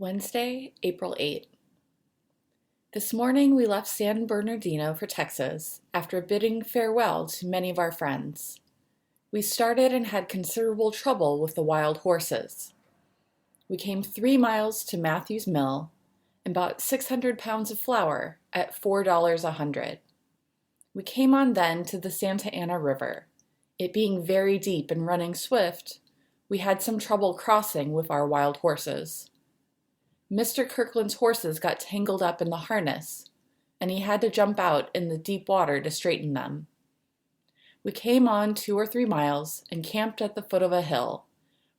Wednesday, April 8. This morning we left San Bernardino for Texas after bidding farewell to many of our friends. We started and had considerable trouble with the wild horses. We came 3 miles to Matthew's Mill and bought 600 pounds of flour at $4 a hundred. We came on then to the Santa Ana River. It being very deep and running swift, we had some trouble crossing with our wild horses. Mr. Kirkland's horses got tangled up in the harness, and he had to jump out in the deep water to straighten them. We came on 2 or 3 miles and camped at the foot of a hill,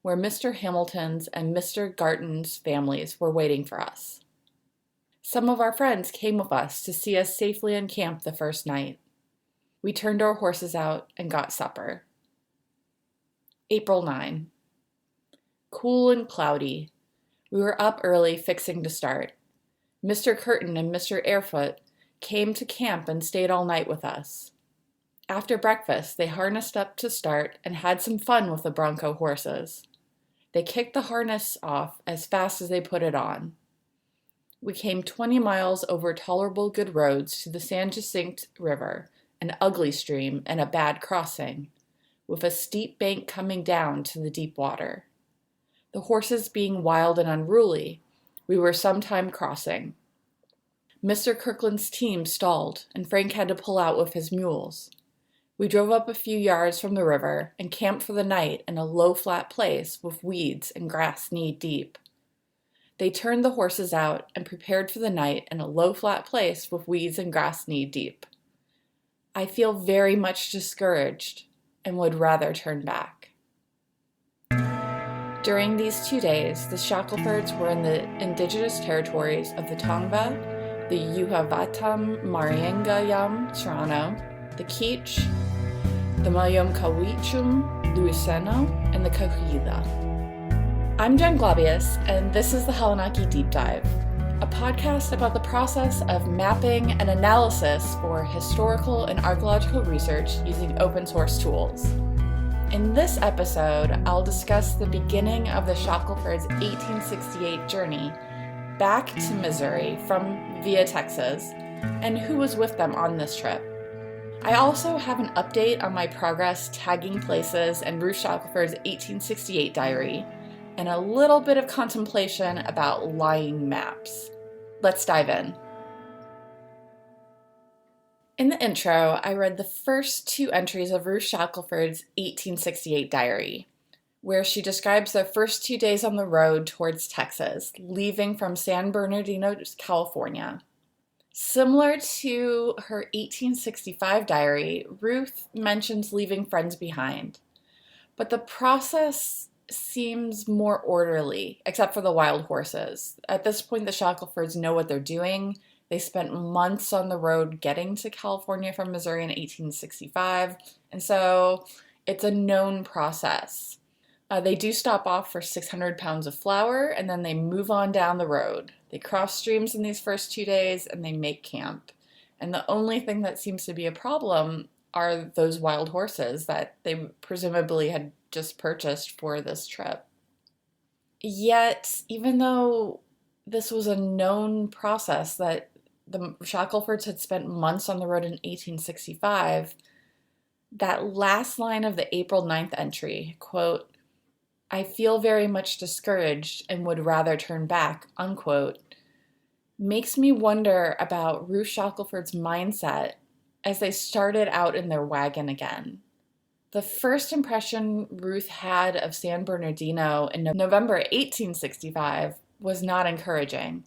where Mr. Hamilton's and Mr. Garton's families were waiting for us. Some of our friends came with us to see us safely encamp the first night. We turned our horses out and got supper. April 9. Cool and cloudy. We were up early fixing to start. Mr. Curtin and Mr. Airfoot came to camp and stayed all night with us. After breakfast, they harnessed up to start and had some fun with the bronco horses. They kicked the harness off as fast as they put it on. We came 20 miles over tolerable good roads to the San Jacinto River, an ugly stream and a bad crossing, with a steep bank coming down to the deep water. The horses being wild and unruly, we were some time crossing. Mr. Kirkland's team stalled, and Frank had to pull out with his mules. We drove up a few yards from the river and camped for the night in a low, flat place with weeds and grass knee-deep. They turned the horses out and prepared for the night in a low, flat place with weeds and grass knee-deep. I feel very much discouraged and would rather turn back. During these 2 days, the Shackelfords were in the indigenous territories of the Tongva, the Yuhavatam Mariangayam Serrano, the Kich, the Mayomkawichum Luiseno, and the Cahuilla. I'm Jen Glabius, and this is the Halanaki Deep Dive, a podcast about the process of mapping and analysis for historical and archaeological research using open source tools. In this episode, I'll discuss the beginning of the Shackelfords' 1868 journey back to Missouri from via Texas, and who was with them on this trip. I also have an update on my progress tagging places and Ruth Shackelford's 1868 diary, and a little bit of contemplation about lying maps. Let's dive in. In the intro, I read the first 2 entries of Ruth Shackelford's 1868 diary, where she describes the first 2 days on the road towards Texas, leaving from San Bernardino, California. Similar to her 1865 diary, Ruth mentions leaving friends behind, but the process seems more orderly, except for the wild horses. At this point, the Shackelfords know what they're doing. They spent months on the road getting to California from Missouri in 1865, and so it's a known process. They do stop off for 600 pounds of flour, and then they move on down the road. They cross streams in these first 2 days, and they make camp. And the only thing that seems to be a problem are those wild horses that they presumably had just purchased for this trip. Yet, even though this was a known process that the Shackelfords had spent months on the road in 1865, that last line of the April 9th entry, quote, "I feel very much discouraged and would rather turn back," unquote, makes me wonder about Ruth Shackelford's mindset as they started out in their wagon again. The first impression Ruth had of San Bernardino in November 1865 was not encouraging,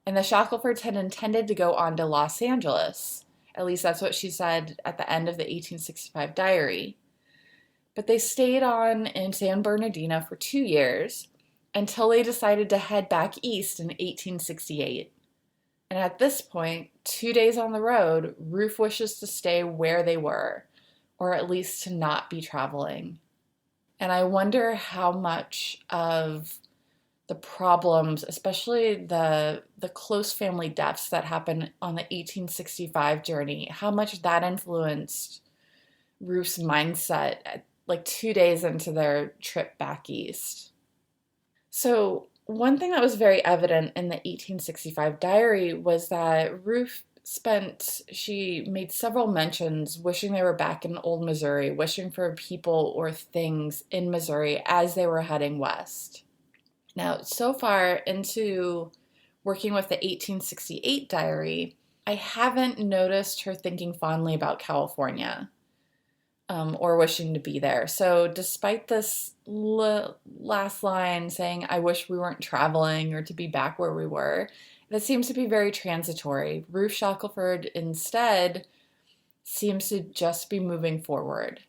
and the Shackelfords had intended to go on to Los Angeles. At least that's what she said at the end of the 1865 diary. But they stayed on in San Bernardino for 2 years until they decided to head back east in 1868. And at this point, 2 days on the road, Ruth wishes to stay where they were, or at least to not be traveling. And I wonder how much of the problems, especially the close family deaths that happened on the 1865 journey, how much that influenced Ruth's mindset like 2 days into their trip back east. So One thing that was very evident in the 1865 diary was that she made several mentions wishing they were back in old Missouri, wishing for people or things in Missouri as they were heading west. Now, so far into working with the 1868 diary, I haven't noticed her thinking fondly about California. Or wishing to be there. So, despite this last line saying, I wish we weren't traveling or to be back where we were, that seems to be very transitory. Ruth Shackelford instead seems to just be moving forward.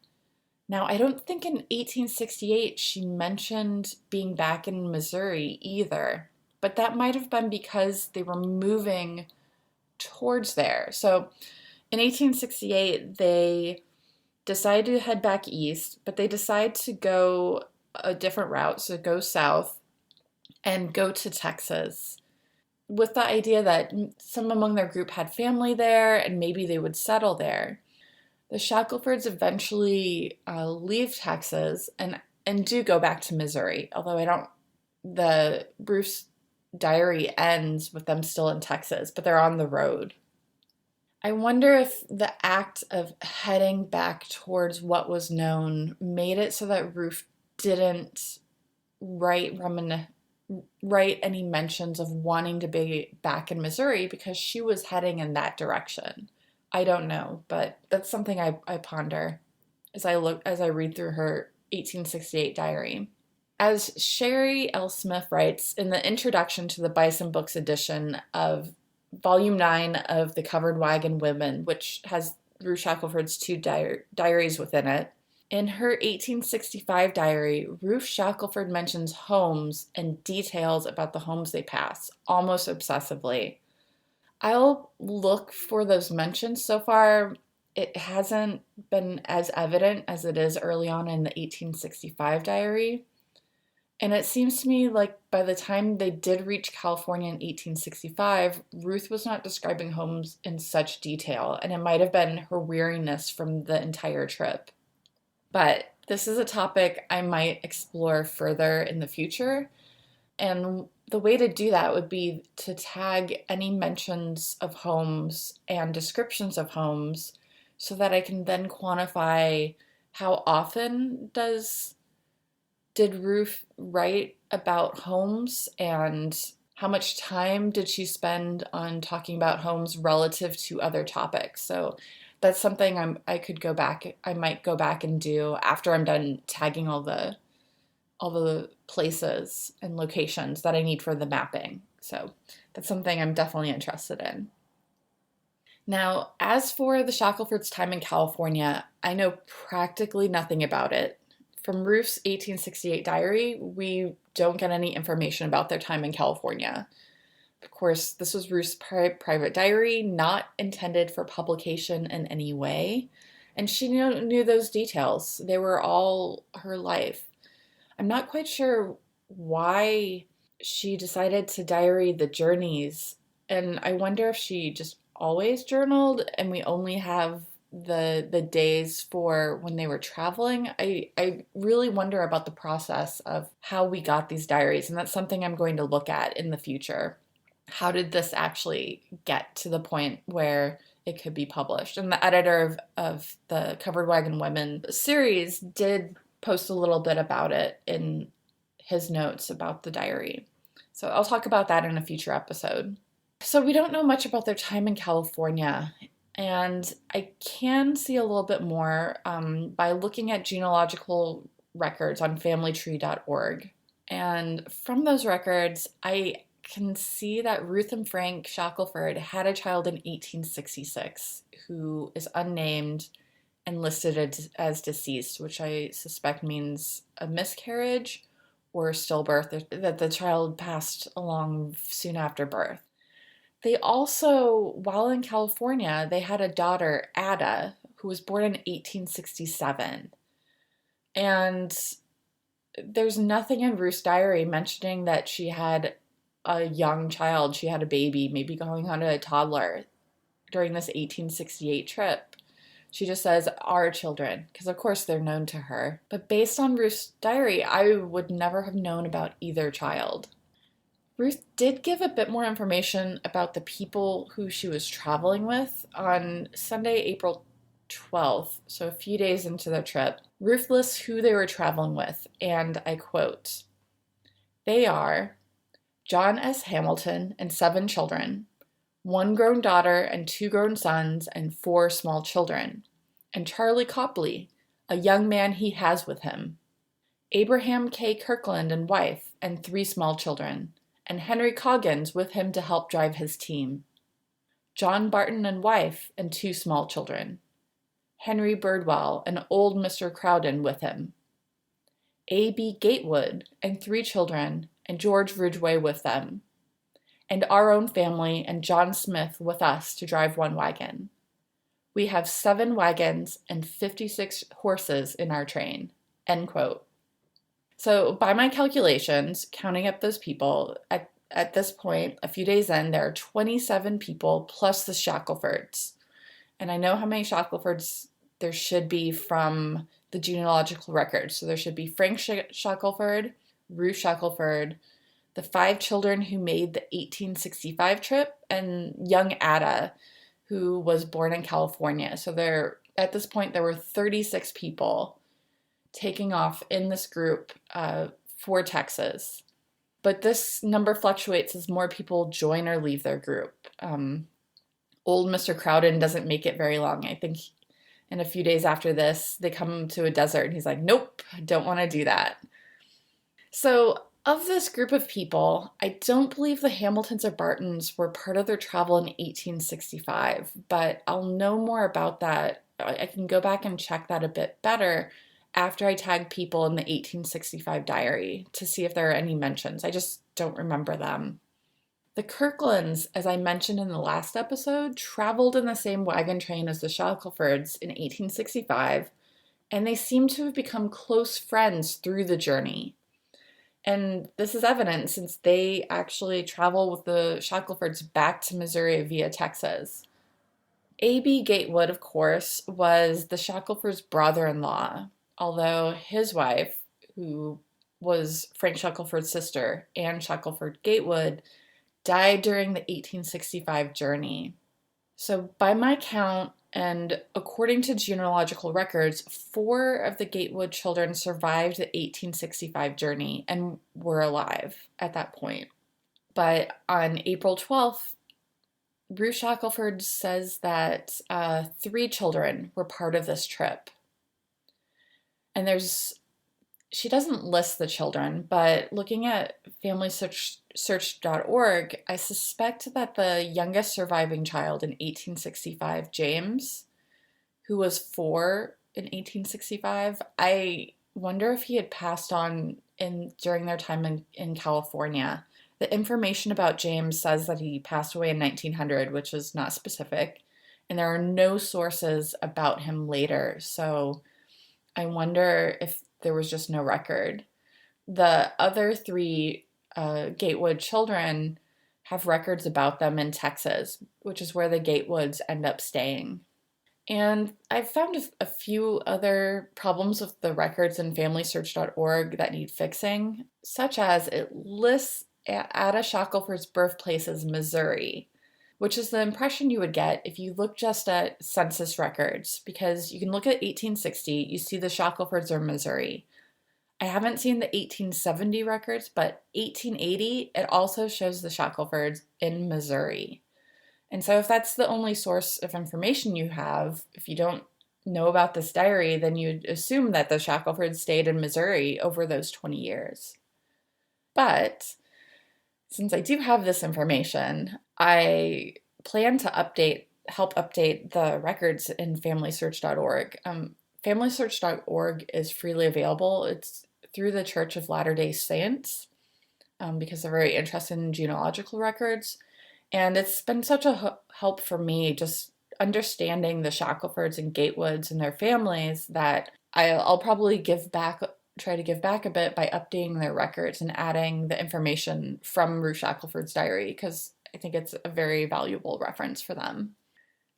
Now, I don't think in 1868 she mentioned being back in Missouri either, but that might have been because they were moving towards there. So, in 1868, they decide to head back east, but they decide to go a different route, so go south and go to Texas with the idea that some among their group had family there and maybe they would settle there. The Shackelfords eventually leave Texas and do go back to Missouri, although the Bruce diary ends with them still in Texas, but they're on the road. I wonder if the act of heading back towards what was known made it so that Ruth didn't write any mentions of wanting to be back in Missouri because she was heading in that direction. I don't know, but that's something I ponder as I read through her 1868 diary. As Sherry L. Smith writes in the introduction to the Bison Books edition of Volume 9 of The Covered Wagon Women, which has Ruth Shackelford's two diaries within it. In her 1865 diary, Ruth Shackelford mentions homes and details about the homes they pass, almost obsessively. I'll look for those mentions. So far, it hasn't been as evident as it is early on in the 1865 diary. And it seems to me like by the time they did reach California in 1865, Ruth was not describing homes in such detail, and it might have been her weariness from the entire trip. But this is a topic I might explore further in the future, and the way to do that would be to tag any mentions of homes and descriptions of homes so that I can then quantify how often did Ruth write about homes and how much time did she spend on talking about homes relative to other topics. So that's something I might go back and do after I'm done tagging all the places and locations that I need for the mapping. So that's something I'm definitely interested in. Now, as for the Shackelfords' time in California, I know practically nothing about it. From Ruth's 1868 diary, we don't get any information about their time in California. Of course, this was Ruth's private diary, not intended for publication in any way, and she knew those details. They were all her life. I'm not quite sure why she decided to diary the journeys, and I wonder if she just always journaled and we only have the days for when they were traveling. I really wonder about the process of how we got these diaries, and that's something I'm going to look at in the future. How did this actually get to the point where it could be published? And the editor of the Covered Wagon Women series did post a little bit about it in his notes about the diary. So I'll talk about that in a future episode. So we don't know much about their time in California. And I can see a little bit more by looking at genealogical records on familytree.org. And from those records, I can see that Ruth and Frank Shackelford had a child in 1866 who is unnamed and listed as deceased, which I suspect means a miscarriage or stillbirth, that the child passed along soon after birth. They also, while in California, they had a daughter, Ada, who was born in 1867. And there's nothing in Ruth's diary mentioning that she had a young child. She had a baby, maybe going on to a toddler during this 1868 trip. She just says, our children, because of course they're known to her. But based on Ruth's diary, I would never have known about either child. Ruth did give a bit more information about the people who she was traveling with on Sunday, April 12th, so a few days into their trip. Ruth lists who they were traveling with, and I quote, "They are John S. Hamilton and 7 children, 1 grown daughter and 2 grown sons and 4 small children, and Charlie Copley, a young man he has with him. Abraham K. Kirkland and wife and 3 small children, and Henry Coggins with him to help drive his team. John Barton and wife and 2 small children. Henry Birdwell and old Mr. Crowden with him. A.B. Gatewood and 3 children, and George Ridgway with them. And our own family and John Smith with us to drive 1 wagon. We have 7 wagons and 56 horses in our train." End quote. So by my calculations, counting up those people, at this point, a few days in, there are 27 people plus the Shackelfords. And I know how many Shackelfords there should be from the genealogical record. So there should be Frank Shackelford, Ruth Shackelford, the 5 children who made the 1865 trip, and young Ada, who was born in California. So at this point, there were 36 people taking off in this group for Texas. But this number fluctuates as more people join or leave their group. Old Mr. Crowden doesn't make it very long. I think in a few days after this, they come to a desert and he's like, nope, I don't want to do that. So of this group of people, I don't believe the Hamiltons or Bartons were part of their travel in 1865, but I'll know more about that. I can go back and check that a bit better after I tag people in the 1865 diary to see if there are any mentions. I just don't remember them. The Kirklands, as I mentioned in the last episode, traveled in the same wagon train as the Shackelfords in 1865, and they seem to have become close friends through the journey. And this is evident since they actually travel with the Shackelfords back to Missouri via Texas. A.B. Gatewood, of course, was the Shackelfords' brother-in-law, although his wife, who was Frank Shackelford's sister, Anne Shackelford Gatewood, died during the 1865 journey. So by my count, and according to genealogical records, 4 of the Gatewood children survived the 1865 journey and were alive at that point. But on April 12th, Ruth Shackelford says that 3 children were part of this trip. And she doesn't list the children, but looking at FamilySearch.org, I suspect that the youngest surviving child in 1865, James, who was 4 in 1865, I wonder if he had passed on during their time in California. The information about James says that he passed away in 1900, which is not specific, and there are no sources about him later, so I wonder if there was just no record. The other 3 Gatewood children have records about them in Texas, which is where the Gatewoods end up staying. And I've found a few other problems with the records in FamilySearch.org that need fixing, such as it lists Ada Shackelford's birthplace as Missouri, which is the impression you would get if you look just at census records, because you can look at 1860, you see the Shackelfords are Missouri. I haven't seen the 1870 records, but 1880, it also shows the Shackelfords in Missouri. And so if that's the only source of information you have, if you don't know about this diary, then you'd assume that the Shackelfords stayed in Missouri over those 20 years. But since I do have this information, I plan to help update the records in FamilySearch.org. FamilySearch.org is freely available. It's through the Church of Latter-day Saints because they're very interested in genealogical records. And it's been such a help for me just understanding the Shackelfords and Gatewoods and their families that I'll probably try to give back a bit by updating their records and adding the information from Ruth Shackelford's diary, because I think it's a very valuable reference for them.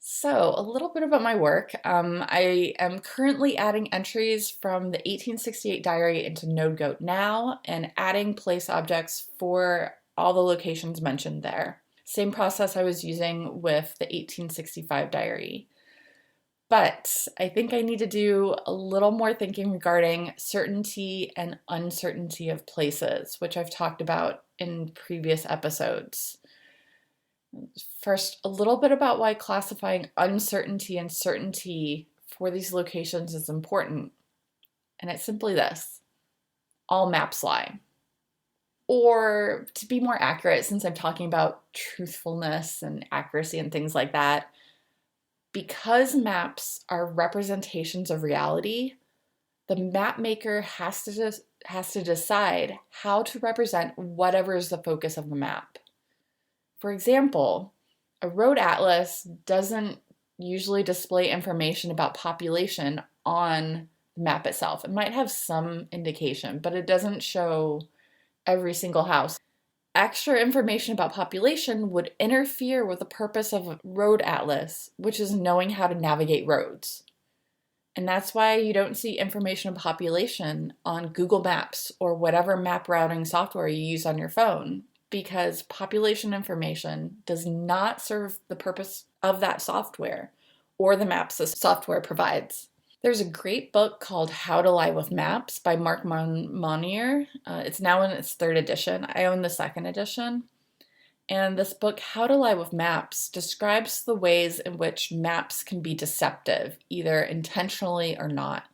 So a little bit about my work. I am currently adding entries from the 1868 diary into NodeGoat now and adding place objects for all the locations mentioned there. Same process I was using with the 1865 diary. But I think I need to do a little more thinking regarding certainty and uncertainty of places, which I've talked about in previous episodes. First, a little bit about why classifying uncertainty and certainty for these locations is important. And it's simply this: all maps lie. Or to be more accurate, since I'm talking about truthfulness and accuracy and things like that, because maps are representations of reality, the map maker has to decide how to represent whatever is the focus of the map. For example, a road atlas doesn't usually display information about population on the map itself. It might have some indication, but it doesn't show every single house. Extra information about population would interfere with the purpose of a road atlas, which is knowing how to navigate roads. And that's why you don't see information on population on Google Maps or whatever map routing software you use on your phone, because population information does not serve the purpose of that software or the maps the software provides. There's a great book called How to Lie with Maps by Mark Monnier. It's now in its 3rd edition. I own the 2nd edition. And this book, How to Lie with Maps, describes the ways in which maps can be deceptive, either intentionally or not.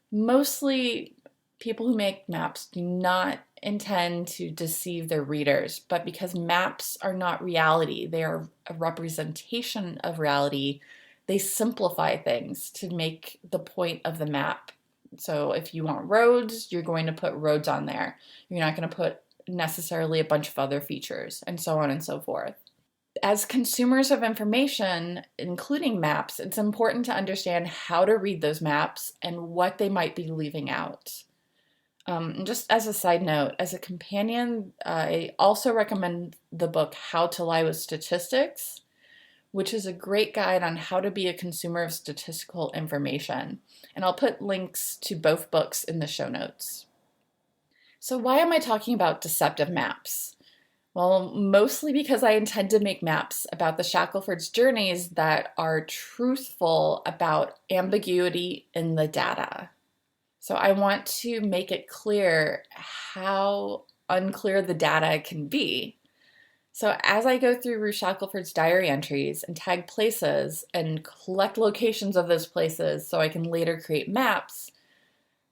Mostly, people who make maps do not intend to deceive their readers, but because maps are not reality, they are a representation of reality, they simplify things to make the point of the map. So if you want roads, you're going to put roads on there. You're not going to put necessarily a bunch of other features, and so on and so forth. As consumers of information, including maps, it's important to understand how to read those maps and what they might be leaving out. And just as a side note, as a companion, I also recommend the book How to Lie with Statistics, which is a great guide on how to be a consumer of statistical information. And I'll put links to both books in the show notes. So why am I talking about deceptive maps? Well, mostly because I intend to make maps about the Shackelfords' journeys that are truthful about ambiguity in the data. So I want to make it clear how unclear the data can be. So as I go through Ruth Shackelford's diary entries and tag places and collect locations of those places so I can later create maps,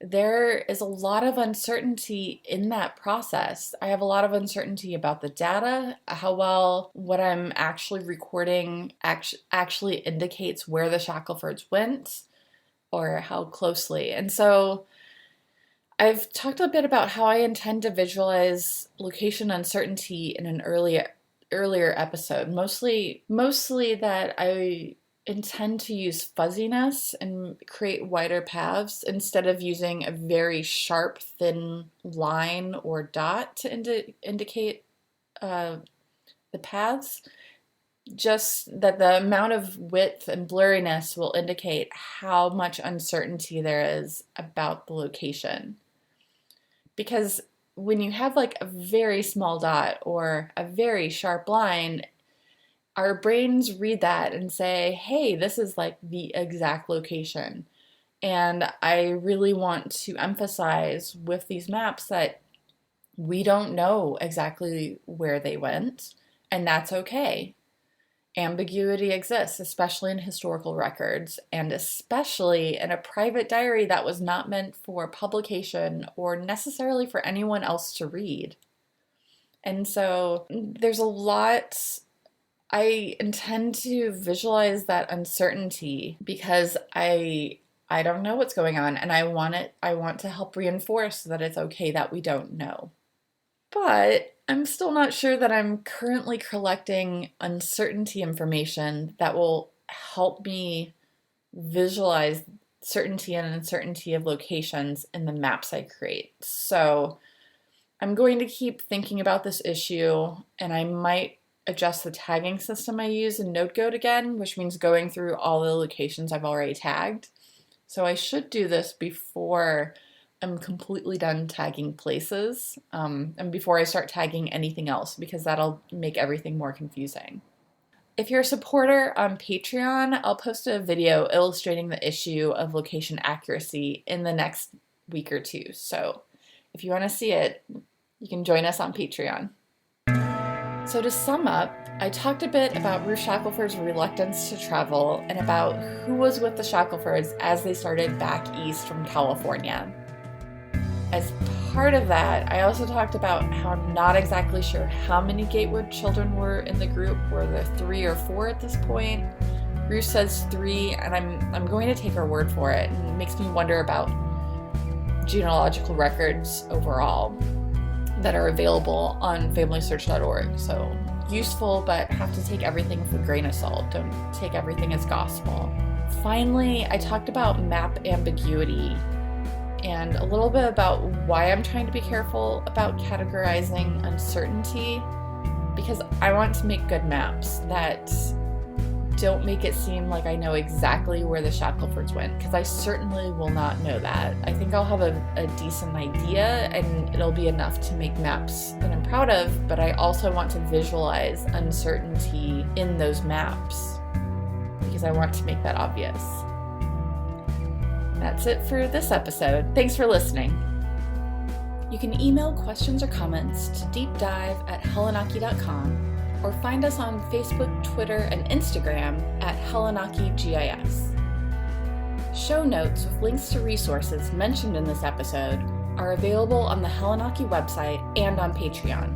there is a lot of uncertainty in that process. I have a lot of uncertainty about the data, how well what I'm actually recording actually indicates where the Shackelfords went, or how closely. And so I've talked a bit about how I intend to visualize location uncertainty in an earlier episode, mostly that I intend to use fuzziness and create wider paths instead of using a very sharp, thin line or dot to indicate the paths. Just that the amount of width and blurriness will indicate how much uncertainty there is about the location. Because when you have like a very small dot or a very sharp line, our brains read that and say, hey, this is like the exact location. And I really want to emphasize with these maps that we don't know exactly where they went, and that's okay. Ambiguity exists, especially in historical records, and especially in a private diary that was not meant for publication or necessarily for anyone else to read. And so there's a lot. I intend to visualize that uncertainty because I don't know what's going on, and I want to help reinforce that it's okay that we don't know. But I'm still not sure that I'm currently collecting uncertainty information that will help me visualize certainty and uncertainty of locations in the maps I create. So I'm going to keep thinking about this issue, and I might adjust the tagging system I use in NodeGoat again, which means going through all the locations I've already tagged. So I should do this before am completely done tagging places, and before I start tagging anything else, because that'll make everything more confusing. If you're a supporter on Patreon, I'll post a video illustrating the issue of location accuracy in the next week or two. So if you want to see it, you can join us on Patreon. So to sum up, I talked a bit about Ruth Shackelford's reluctance to travel and about who was with the Shackelfords as they started back east from California. As part of that, I also talked about how I'm not exactly sure how many Gatewood children were in the group. Were there 3 or 4 at this point? Ruth says 3, and I'm going to take her word for it. And it makes me wonder about genealogical records overall that are available on FamilySearch.org. So useful, but have to take everything with a grain of salt. Don't take everything as gospel. Finally, I talked about map ambiguity and a little bit about why I'm trying to be careful about categorizing uncertainty, because I want to make good maps that don't make it seem like I know exactly where the Shackelfords went, because I certainly will not know that. I think I'll have a decent idea, and it'll be enough to make maps that I'm proud of, but I also want to visualize uncertainty in those maps, because I want to make that obvious. That's it for this episode. Thanks for listening. You can email questions or comments to deepdive@helenaki.com or find us on Facebook, Twitter, and Instagram at HelenakiGIS. Show notes with links to resources mentioned in this episode are available on the Helenaki website and on Patreon.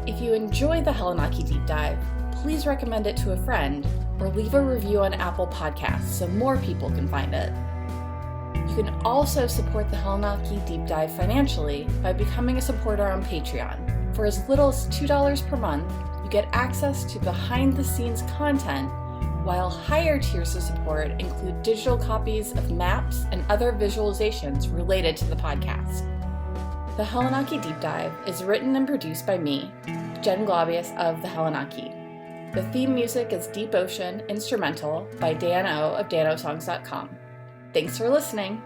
If you enjoy the Helenaki Deep Dive, please recommend it to a friend or leave a review on Apple Podcasts so more people can find it. You can also support the Helenaki Deep Dive financially by becoming a supporter on Patreon. For as little as $2 per month, you get access to behind-the-scenes content, while higher tiers of support include digital copies of maps and other visualizations related to the podcast. The Helenaki Deep Dive is written and produced by me, Jen Globius of the Helenaki. The theme music is Deep Ocean Instrumental by Dan O of danosongs.com. Thanks for listening.